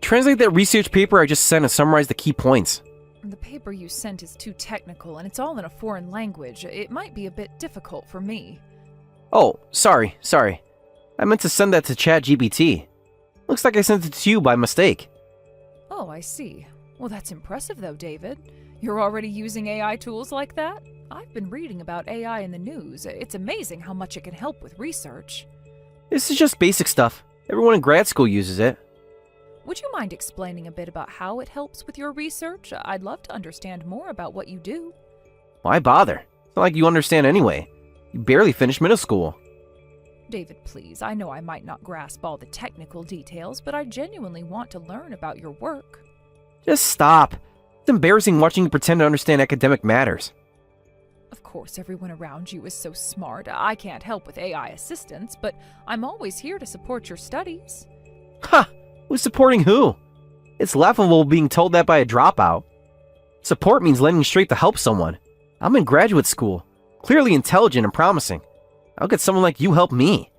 translate that research paper I just sent and summarize the key points. The paper you sent is too technical, and it's all in a foreign language. It might be a bit difficult for me. Oh, sorry. I meant to send that to ChatGPT. Looks like I sent it to you by mistake. Oh, I see. Well, that's impressive though, David. You're already using AI tools like that? I've been reading about AI in the news. It's amazing how much it can help with research. This is just basic stuff. Everyone in grad school uses it. Would you mind explaining a bit about how it helps with your research? I'd love to understand more about what you do. Why bother? It's not like you understand anyway. You barely finished middle school. David, please, I know I might not grasp all the technical details, but I genuinely want to learn about your work. Just stop. It's embarrassing watching you pretend to understand academic matters. Of course, everyone around you is so smart. I can't help with AI assistance, but I'm always here to support your studies. Ha! Who's supporting who? It's laughable being told that by a dropout. Support means lending straight to help someone. I'm in graduate school, clearly intelligent and promising. How could someone like you help me?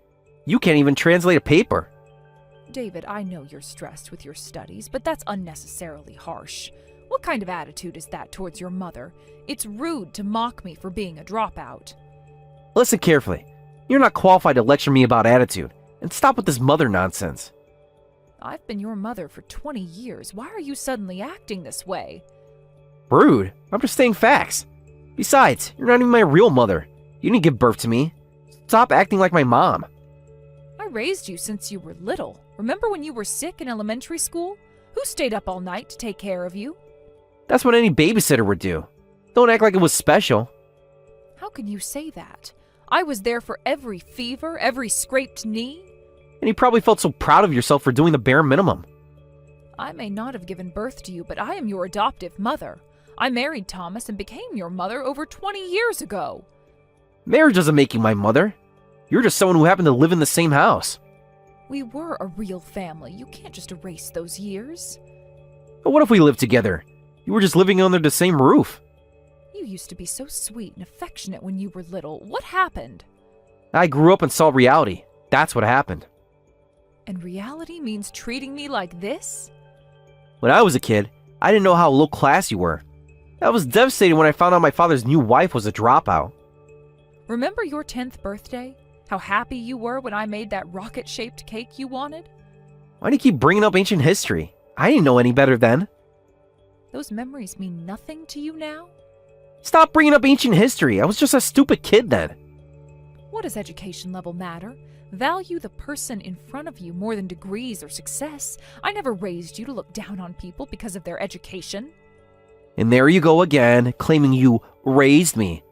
You can't even translate a paper. David, I know you're stressed with your studies, but that's unnecessarily harsh. What kind of attitude is that towards your mother? It's rude to mock me for being a dropout. Listen carefully. You're not qualified to lecture me about attitude, and stop with this mother nonsense. I've been your mother for 20 years. Why are you suddenly acting this way? Rude. I'm just stating facts. Besides, you're not even my real mother. You didn't give birth to me. Stop acting like my mom. I raised you since you were little. Remember when you were sick in elementary school? Who stayed up all night to take care of you? That's what any babysitter would do. Don't act like it was special. How can you say that? I was there for every fever, every scraped knee. And you probably felt so proud of yourself for doing the bare minimum. I may not have given birth to you, but I am your adoptive mother. I married Thomas and became your mother over 20 years ago. Marriage doesn't make you my mother. You're just someone who happened to live in the same house. We were a real family. You can't just erase those years. But what if we lived together? You were just living under the same roof. You used to be so sweet and affectionate when you were little. What happened? I grew up and saw reality. That's what happened. And reality means treating me like this? When I was a kid, I didn't know how low class you were. I was devastated when I found out my father's new wife was a dropout. Remember your 10th birthday? How happy you were when I made that rocket-shaped cake you wanted? Why do you keep bringing up ancient history? I didn't know any better then. Those memories mean nothing to you now? Stop bringing up ancient history. I was just a stupid kid then. What does education level matter? Value the person in front of you more than degrees or success. I never raised you to look down on people because of their education. And there you go again, claiming you raised me.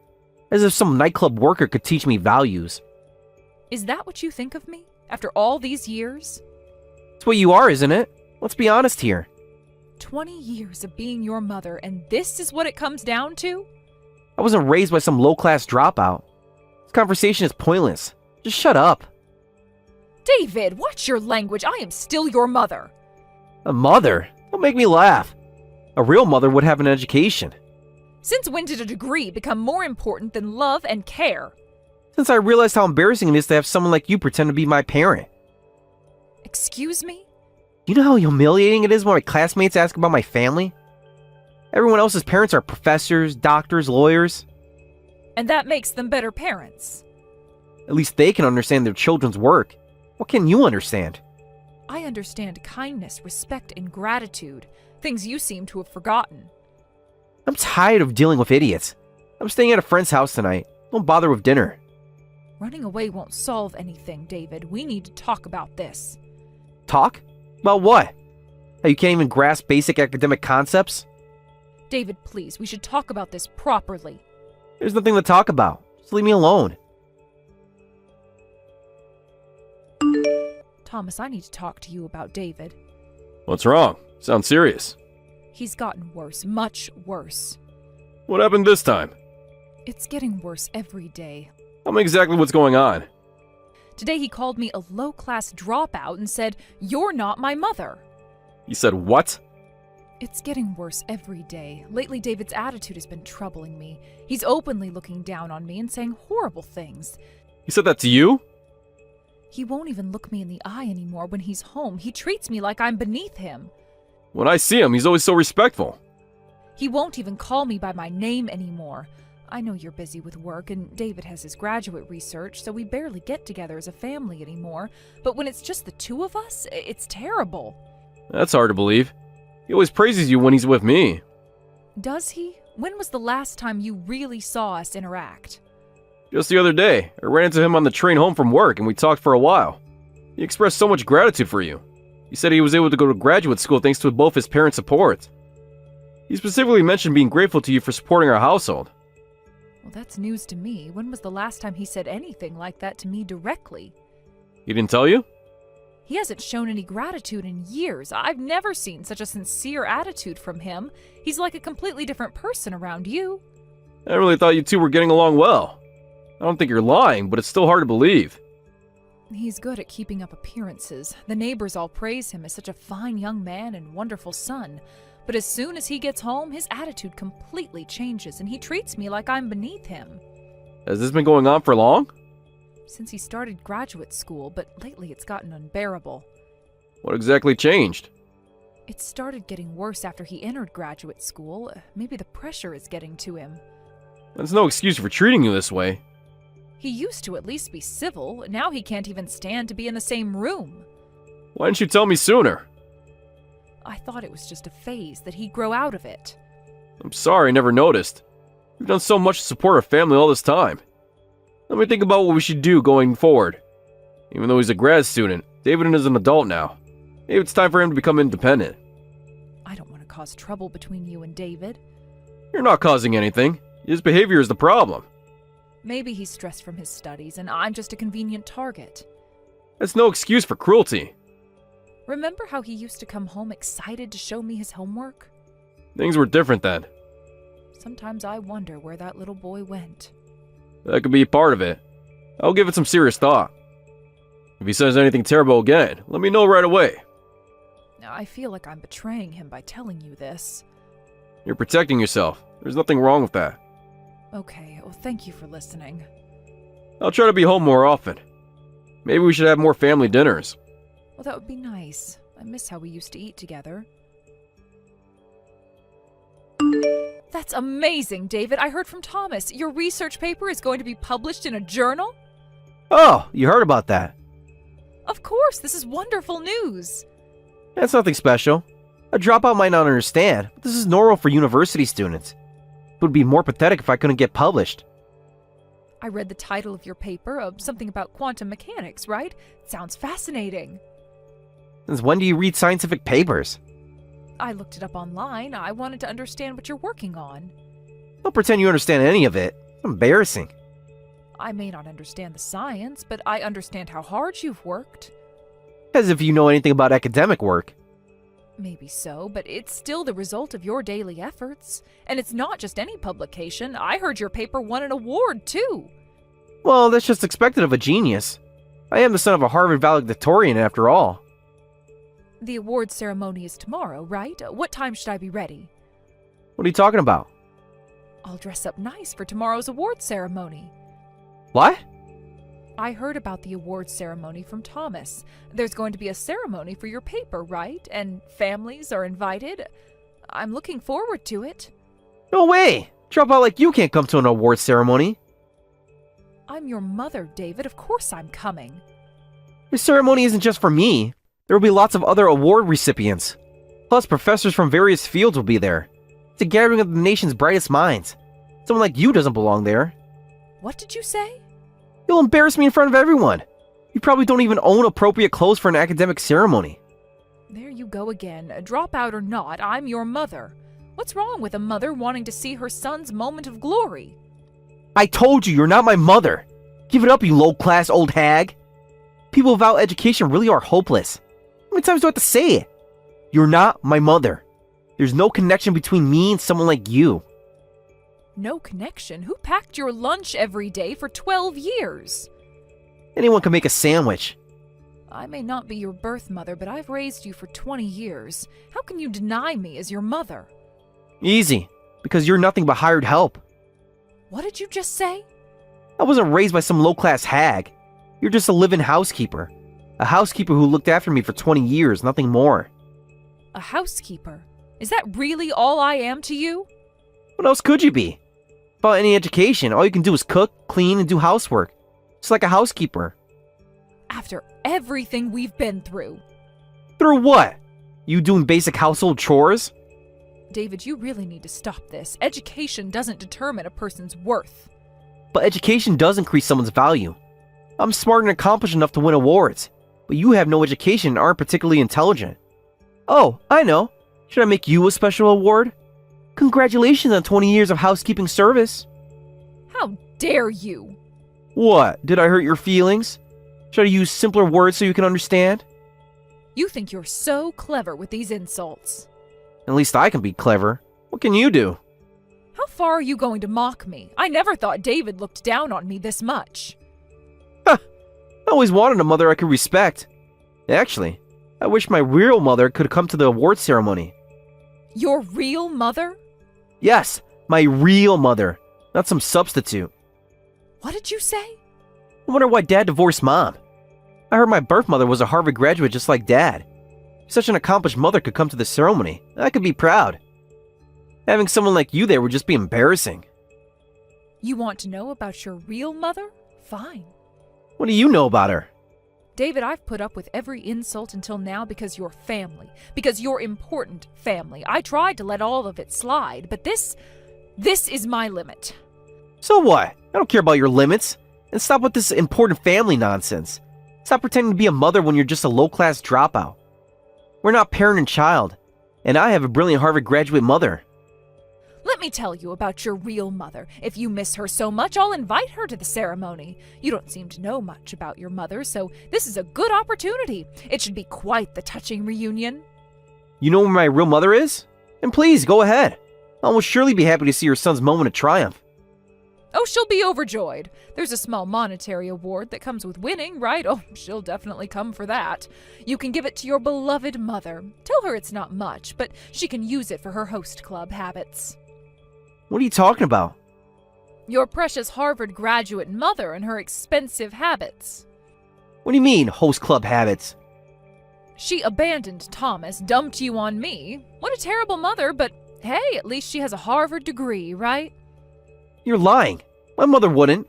As if some nightclub worker could teach me values. Is that what you think of me? After all these years? It's what you are, isn't it? Let's be honest here. 20 years of being your mother, and this is what it comes down to? I wasn't raised by some low-class dropout. This conversation is pointless. Just shut up. David, watch your language. I am still your mother. A mother? Don't make me laugh. A real mother would have an education. Since when did a degree become more important than love and care? Since I realized how embarrassing it is to have someone like you pretend to be my parent. Excuse me? You know how humiliating it is when my classmates ask about my family? Everyone else's parents are professors, doctors, lawyers. And that makes them better parents. At least they can understand their children's work. What can you understand? I understand kindness, respect, and gratitude. Things you seem to have forgotten. I'm tired of dealing with idiots. I'm staying at a friend's house tonight. Don't bother with dinner. Running away won't solve anything, David. We need to talk about this. Talk? About what? How you can't even grasp basic academic concepts? David, please, we should talk about this properly. There's nothing to talk about. Just leave me alone. Thomas, I need to talk to you about David. What's wrong? Sounds serious. He's gotten worse, much worse. What happened this time? It's getting worse every day. Tell me exactly what's going on. Today he called me a low-class dropout and said, "You're not my mother." He said what? It's getting worse every day. Lately, David's attitude has been troubling me. He's openly looking down on me and saying horrible things. He said that to you? He won't even look me in the eye anymore when he's home. He treats me like I'm beneath him. When I see him, he's always so respectful. He won't even call me by my name anymore. I know you're busy with work, and David has his graduate research, so we barely get together as a family anymore. But when it's just the two of us, it's terrible. That's hard to believe. He always praises you when he's with me. Does he? When was the last time you really saw us interact? Just the other day, I ran into him on the train home from work and we talked for a while. He expressed so much gratitude for you. He said he was able to go to graduate school thanks to both his parents' support. He specifically mentioned being grateful to you for supporting our household. Well, that's news to me. When was the last time he said anything like that to me directly? He didn't tell you? He hasn't shown any gratitude in years. I've never seen such a sincere attitude from him. He's like a completely different person around you. I really thought you two were getting along well. I don't think you're lying, but it's still hard to believe. He's good at keeping up appearances. The neighbors all praise him as such a fine young man and wonderful son. But as soon as he gets home, his attitude completely changes and he treats me like I'm beneath him. Has this been going on for long? Since he started graduate school, but lately it's gotten unbearable. What exactly changed? It started getting worse after he entered graduate school. Maybe the pressure is getting to him. That's no excuse for treating you this way. He used to at least be civil. Now he can't even stand to be in the same room. Why didn't you tell me sooner? I thought it was just a phase, that he'd grow out of it. I'm sorry I never noticed. You've done so much to support our family all this time. Let me think about what we should do going forward. Even though he's a grad student, David is an adult now. Maybe it's time for him to become independent. I don't want to cause trouble between you and David. You're not causing anything. His behavior is the problem. Maybe he's stressed from his studies and I'm just a convenient target. That's no excuse for cruelty. Remember how he used to come home excited to show me his homework? Things were different then. Sometimes I wonder where that little boy went. That could be part of it. I'll give it some serious thought. If he says anything terrible again, let me know right away. I feel like I'm betraying him by telling you this. You're protecting yourself. There's nothing wrong with that. Okay, well, thank you for listening. I'll try to be home more often. Maybe we should have more family dinners. Well, that would be nice. I miss how we used to eat together. That's amazing, David. I heard from Thomas. Your research paper is going to be published in a journal? Oh, you heard about that. Of course, this is wonderful news. That's nothing special. A dropout might not understand, but this is normal for university students. It would be more pathetic if I couldn't get published. I read the title of your paper, something about quantum mechanics, right? Sounds fascinating. Since when do you read scientific papers? I looked it up online. I wanted to understand what you're working on. Don't pretend you understand any of it. It's embarrassing. I may not understand the science, but I understand how hard you've worked. As if you know anything about academic work. Maybe so, but it's still the result of your daily efforts. And it's not just any publication. I heard your paper won an award, too. Well, that's just expected of a genius. I am the son of a Harvard valedictorian after all. The award ceremony is tomorrow, right? What time should I be ready? What are you talking about? I'll dress up nice for tomorrow's award ceremony. What? I heard about the award ceremony from Thomas. There's going to be a ceremony for your paper, right? And families are invited. I'm looking forward to it. No way! Dropout like you can't come to an award ceremony. I'm your mother, David. Of course I'm coming. Your ceremony isn't just for me. There will be lots of other award recipients. Plus, professors from various fields will be there. It's a gathering of the nation's brightest minds. Someone like you doesn't belong there. What did you say? You'll embarrass me in front of everyone. You probably don't even own appropriate clothes for an academic ceremony. There you go again. Dropout or not, I'm your mother. What's wrong with a mother wanting to see her son's moment of glory? I told you, you're not my mother. Give it up, you low-class old hag. People without education really are hopeless. How many times do I have to say it? You're not my mother. There's no connection between me and someone like you. No connection? Who packed your lunch every day for 12 years? Anyone can make a sandwich. I may not be your birth mother, but I've raised you for 20 years. How can you deny me as your mother? Easy, because you're nothing but hired help. What did you just say? I wasn't raised by some low-class hag. You're just a live-in housekeeper. A housekeeper who looked after me for 20 years, nothing more. A housekeeper. Is that really all I am to you? What else could you be? Without any education, all you can do is cook, clean, and do housework. Just like a housekeeper. After everything we've been through. Through what? You doing basic household chores? David, you really need to stop this. Education doesn't determine a person's worth. But education does increase someone's value. I'm smart and accomplished enough to win awards, but you have no education and aren't particularly intelligent. Oh, I know. Should I make you a special award? Congratulations on 20 years of housekeeping service. How dare you? What? Did I hurt your feelings? Should I use simpler words so you can understand? You think you're so clever with these insults. At least I can be clever. What can you do? How far are you going to mock me? I never thought David looked down on me this much. I always wanted a mother I could respect. Actually, I wish my real mother could come to the award ceremony. Your real mother? Yes, my real mother, not some substitute. What did you say? I wonder why Dad divorced Mom. I heard my birth mother was a Harvard graduate just like Dad. Such an accomplished mother could come to the ceremony. I could be proud. Having someone like you there would just be embarrassing. You want to know about your real mother? Fine. What do you know about her? David, I've put up with every insult until now because you're family. Because you're important family. I tried to let all of it slide, but this is my limit. So what? I don't care about your limits. And stop with this important family nonsense. Stop pretending to be a mother when you're just a low-class dropout. We're not parent and child. And I have a brilliant Harvard graduate mother. Let me tell you about your real mother. If you miss her so much, I'll invite her to the ceremony. You don't seem to know much about your mother, so this is a good opportunity. It should be quite the touching reunion. You know where my real mother is? Then please, go ahead. I will surely be happy to see your son's moment of triumph. Oh, she'll be overjoyed. There's a small monetary award that comes with winning, right? Oh, she'll definitely come for that. You can give it to your beloved mother. Tell her it's not much, but she can use it for her host club habits. What are you talking about? Your precious Harvard graduate mother and her expensive habits. What do you mean, host club habits? She abandoned Thomas, dumped you on me. What a terrible mother, but hey, at least she has a Harvard degree, right? You're lying. My mother wouldn't.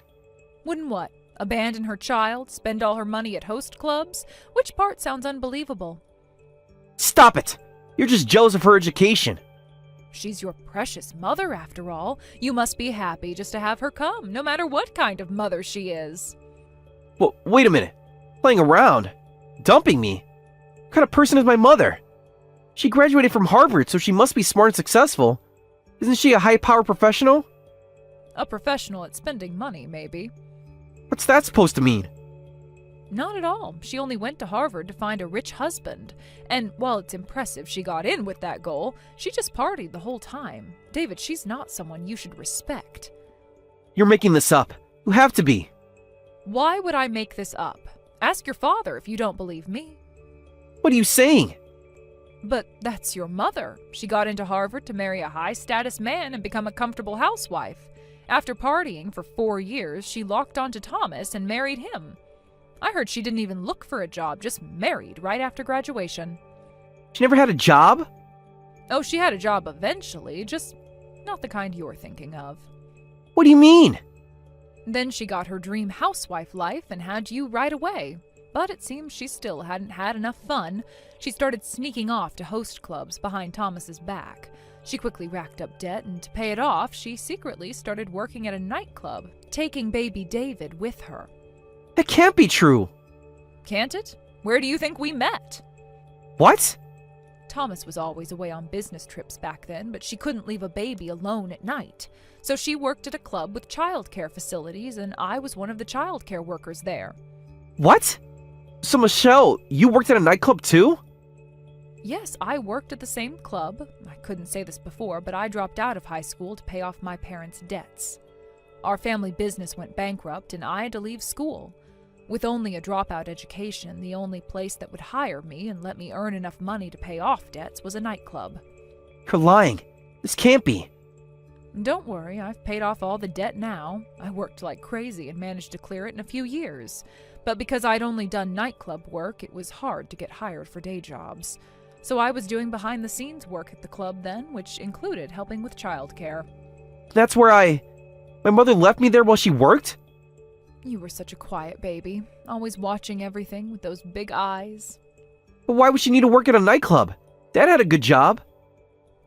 Wouldn't what? Abandon her child? Spend all her money at host clubs? Which part sounds unbelievable? Stop it! You're just jealous of her education. She's your precious mother, after all. You must be happy just to have her come, no matter what kind of mother she is. Well, wait a minute. Playing around? Dumping me? What kind of person is my mother? She graduated from Harvard, so she must be smart and successful. Isn't she a high-power professional? A professional at spending money, maybe. What's that supposed to mean? Not at all. She only went to Harvard to find a rich husband. And while it's impressive she got in with that goal, she just partied the whole time. David, she's not someone you should respect. You're making this up. You have to be. Why would I make this up? Ask your father if you don't believe me. What are you saying? But that's your mother. She got into Harvard to marry a high-status man and become a comfortable housewife. After partying for 4 years, she locked onto Thomas and married him. I heard she didn't even look for a job, just married right after graduation. She never had a job? Oh, she had a job eventually, just not the kind you're thinking of. What do you mean? Then she got her dream housewife life and had you right away. But it seems she still hadn't had enough fun. She started sneaking off to host clubs behind Thomas's back. She quickly racked up debt, and to pay it off, she secretly started working at a nightclub, taking baby David with her. That can't be true. Can't it? Where do you think we met? What? Thomas was always away on business trips back then, but she couldn't leave a baby alone at night. So she worked at a club with childcare facilities, and I was one of the childcare workers there. What? So Michelle, you worked at a nightclub too? Yes, I worked at the same club. I couldn't say this before, but I dropped out of high school to pay off my parents' debts. Our family business went bankrupt, and I had to leave school. With only a dropout education, the only place that would hire me and let me earn enough money to pay off debts was a nightclub. You're lying. This can't be. Don't worry, I've paid off all the debt now. I worked like crazy and managed to clear it in a few years. But because I'd only done nightclub work, it was hard to get hired for day jobs. So I was doing behind-the-scenes work at the club then, which included helping with childcare. That's where my mother left me there while she worked? You were such a quiet baby, always watching everything with those big eyes. But why would she need to work at a nightclub? Dad had a good job.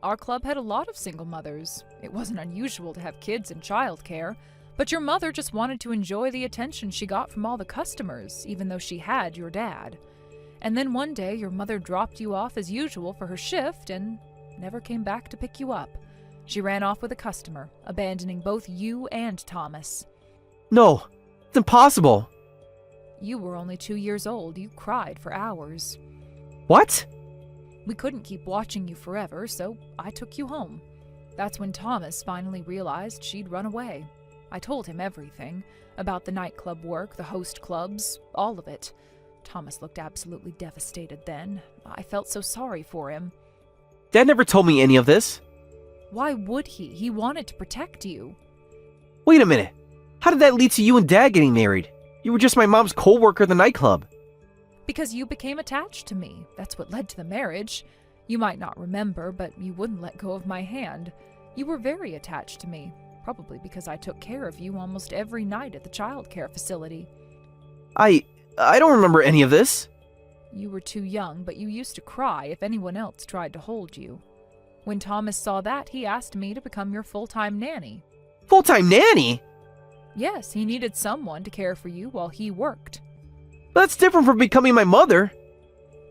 Our club had a lot of single mothers. It wasn't unusual to have kids in childcare, but your mother just wanted to enjoy the attention she got from all the customers, even though she had your dad. And then one day your mother dropped you off as usual for her shift and never came back to pick you up. She ran off with a customer, abandoning both you and Thomas. No, it's impossible. You were only 2 years old. You cried for hours. What? We couldn't keep watching you forever, so I took you home. That's when Thomas finally realized she'd run away. I told him everything, about the nightclub work, the host clubs, all of it. Thomas looked absolutely devastated then. I felt so sorry for him. Dad never told me any of this. Why would he? He wanted to protect you. Wait a minute. How did that lead to you and Dad getting married? You were just my mom's co-worker at the nightclub. Because you became attached to me. That's what led to the marriage. You might not remember, but you wouldn't let go of my hand. You were very attached to me, probably because I took care of you almost every night at the childcare facility. I don't remember any of this. You were too young, but you used to cry if anyone else tried to hold you. When Thomas saw that, he asked me to become your full-time nanny. Full-time nanny? Yes, he needed someone to care for you while he worked. That's different from becoming my mother.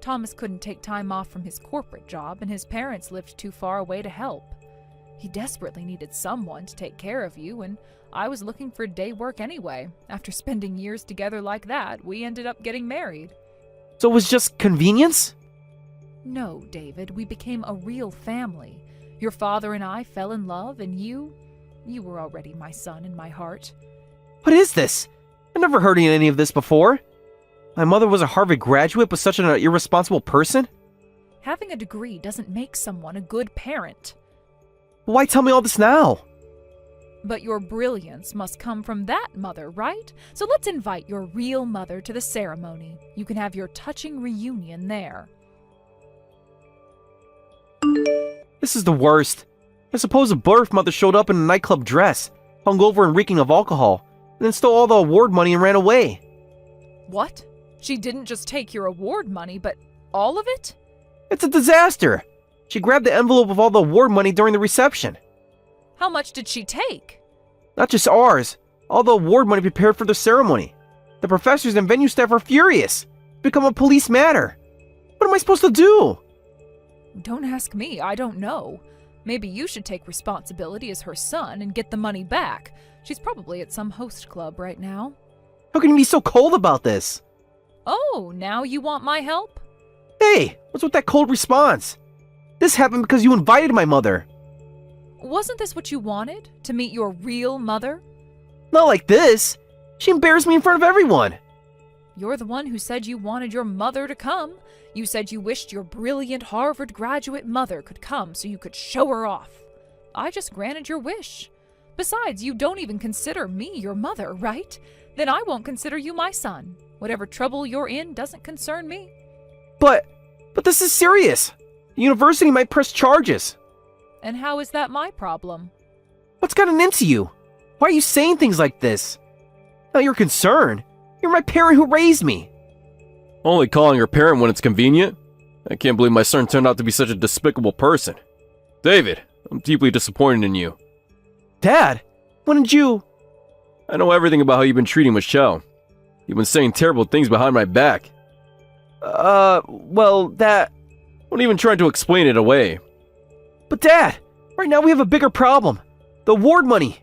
Thomas couldn't take time off from his corporate job, and his parents lived too far away to help. He desperately needed someone to take care of you, and I was looking for day work anyway. After spending years together like that, we ended up getting married. So it was just convenience? No, David, we became a real family. Your father and I fell in love, and you were already my son in my heart. What is this? I never heard of any of this before. My mother was a Harvard graduate, but such an irresponsible person? Having a degree doesn't make someone a good parent. Why tell me all this now? But your brilliance must come from that mother, right? So let's invite your real mother to the ceremony. You can have your touching reunion there. This is the worst. I suppose a birth mother showed up in a nightclub dress, hungover and reeking of alcohol, and then stole all the award money and ran away. What? She didn't just take your award money, but all of it? It's a disaster. She grabbed the envelope of all the award money during the reception. How much did she take? Not just ours, all the award money prepared for the ceremony. The professors and venue staff are furious. It's become a police matter. What am I supposed to do? Don't ask me, I don't know. Maybe you should take responsibility as her son and get the money back. She's probably at some host club right now. How can you be so cold about this? Oh, now you want my help? Hey, what's with that cold response? This happened because you invited my mother. Wasn't this what you wanted? To meet your real mother? Not like this. She embarrassed me in front of everyone. You're the one who said you wanted your mother to come. You said you wished your brilliant Harvard graduate mother could come so you could show her off. I just granted your wish. Besides, you don't even consider me your mother, right? Then I won't consider you my son. Whatever trouble you're in doesn't concern me. But this is serious. The university might press charges. And how is that my problem? What's gotten into you? Why are you saying things like this? Now you're concerned. You're my parent who raised me. Only calling her parent when it's convenient? I can't believe my son turned out to be such a despicable person. David, I'm deeply disappointed in you. Dad, when did you... I know everything about how you've been treating Michelle. You've been saying terrible things behind my back. Well, that... Don't even try to explain it away. But Dad, right now we have a bigger problem. The award money.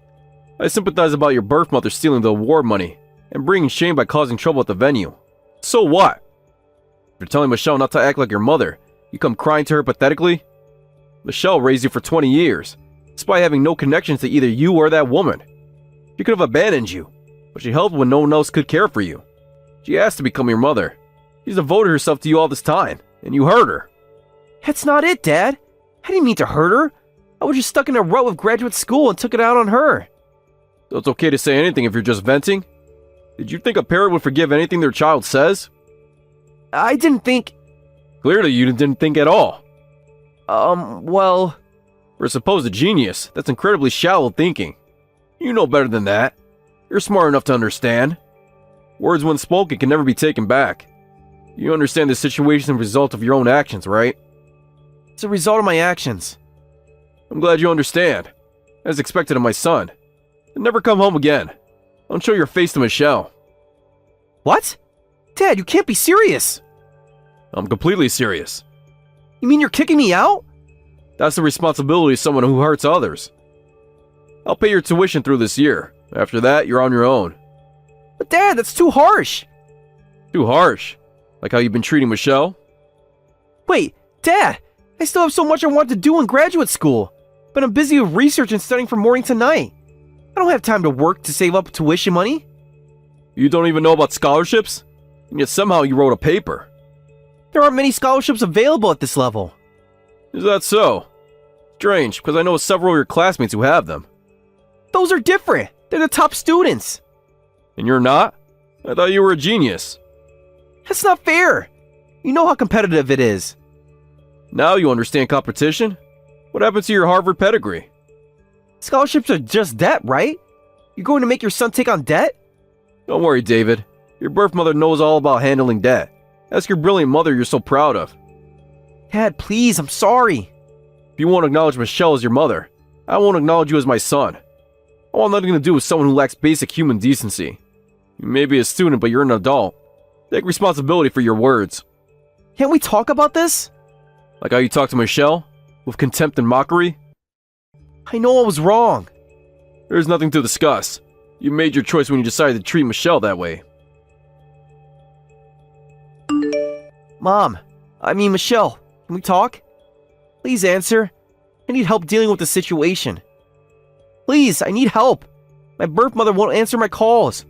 I sympathize about your birth mother stealing the award money and bringing shame by causing trouble at the venue. So what? You're telling Michelle not to act like your mother. You come crying to her pathetically? Michelle raised you for 20 years, despite having no connections to either you or that woman. She could have abandoned you, but she helped when no one else could care for you. She asked to become your mother. She's devoted herself to you all this time, and you hurt her. That's not it, Dad. I didn't mean to hurt her. I was just stuck in a rut with graduate school and took it out on her. So it's okay to say anything if you're just venting? Did you think a parent would forgive anything their child says? I didn't think... Clearly you didn't think at all. Well... For a supposed genius, that's incredibly shallow thinking. You know better than that. You're smart enough to understand. Words when spoken can never be taken back. You understand the situation as a result of your own actions, right? It's a result of my actions. I'm glad you understand. As expected of my son. And never come home again. Don't show your face to Michelle. What? Dad, you can't be serious! I'm completely serious. You mean you're kicking me out? That's the responsibility of someone who hurts others. I'll pay your tuition through this year. After that, you're on your own. But Dad, that's too harsh! Too harsh? Like how you've been treating Michelle? Wait, Dad! I still have so much I want to do in graduate school. But I'm busy with research and studying from morning to night. I don't have time to work to save up tuition money. You don't even know about scholarships? And yet somehow you wrote a paper. There aren't many scholarships available at this level. Is that so? Strange, because I know several of your classmates who have them. Those are different. They're the top students. And you're not? I thought you were a genius. That's not fair. You know how competitive it is. Now you understand competition? What happened to your Harvard pedigree? Scholarships are just debt, right? You're going to make your son take on debt? Don't worry, David. Your birth mother knows all about handling debt. Ask your brilliant mother you're so proud of. Dad, please, I'm sorry. If you won't acknowledge Michelle as your mother, I won't acknowledge you as my son. I want nothing to do with someone who lacks basic human decency. You may be a student, but you're an adult. Take responsibility for your words. Can't we talk about this? Like how you talk to Michelle? With contempt and mockery? I know I was wrong. There's nothing to discuss. You made your choice when you decided to treat Michelle that way. Mom, Michelle, can we talk? Please answer. I need help dealing with the situation. Please, I need help. My birth mother won't answer my calls.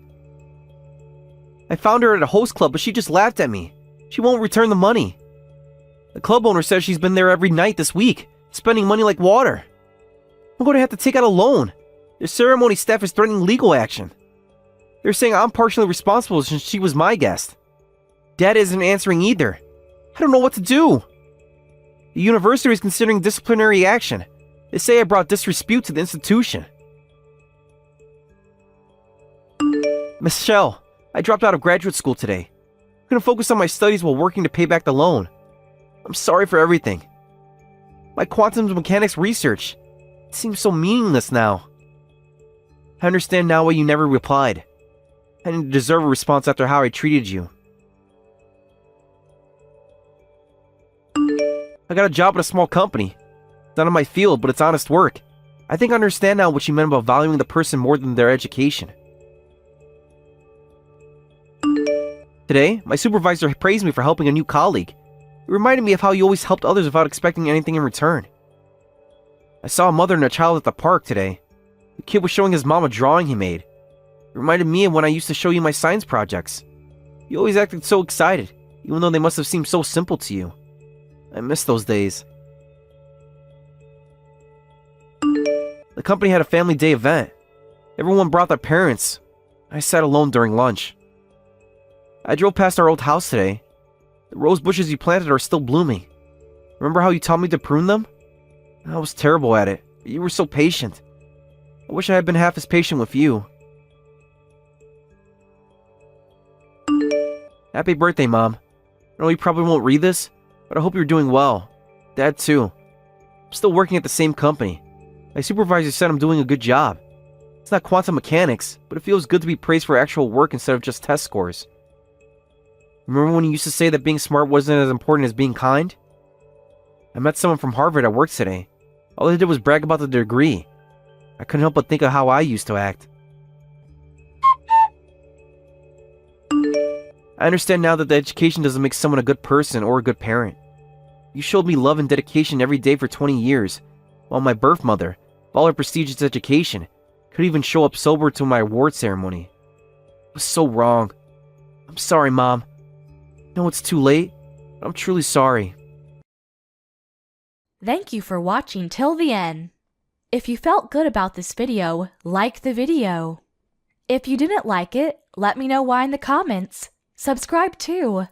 I found her at a host club, but she just laughed at me. She won't return the money. The club owner says she's been there every night this week, spending money like water. I'm going to have to take out a loan. The ceremony staff is threatening legal action. They're saying I'm partially responsible since she was my guest. Dad isn't answering either. I don't know what to do. The university is considering disciplinary action. They say I brought disrepute to the institution. Michelle, I dropped out of graduate school today. I'm going to focus on my studies while working to pay back the loan. I'm sorry for everything. My quantum mechanics research. It seems so meaningless now. I understand now why you never replied. I didn't deserve a response after how I treated you. I got a job at a small company. It's not in my field, but it's honest work. I think I understand now what you meant about valuing the person more than their education. Today, my supervisor praised me for helping a new colleague. It reminded me of how you always helped others without expecting anything in return. I saw a mother and a child at the park today. The kid was showing his mom a drawing he made. It reminded me of when I used to show you my science projects. You always acted so excited, even though they must have seemed so simple to you. I miss those days. The company had a family day event. Everyone brought their parents. I sat alone during lunch. I drove past our old house today. The rose bushes you planted are still blooming. Remember how you taught me to prune them? I was terrible at it, but you were so patient. I wish I had been half as patient with you. Happy birthday, Mom. I know you probably won't read this, but I hope you're doing well. Dad, too. I'm still working at the same company. My supervisor said I'm doing a good job. It's not quantum mechanics, but it feels good to be praised for actual work instead of just test scores. Remember when you used to say that being smart wasn't as important as being kind? I met someone from Harvard at work today. All they did was brag about the degree. I couldn't help but think of how I used to act. I understand now that the education doesn't make someone a good person or a good parent. You showed me love and dedication every day for 20 years, while my birth mother, with all her prestigious education, could even show up sober to my award ceremony. It was so wrong. I'm sorry, Mom. I know it's too late, but I'm truly sorry. Thank you for watching till the end. If you felt good about this video, like the video. If you didn't like it, let me know why in the comments. Subscribe too.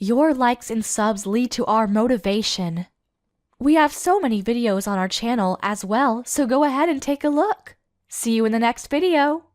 Your likes and subs lead to our motivation. We have so many videos on our channel as well, so go ahead and take a look. See you in the next video.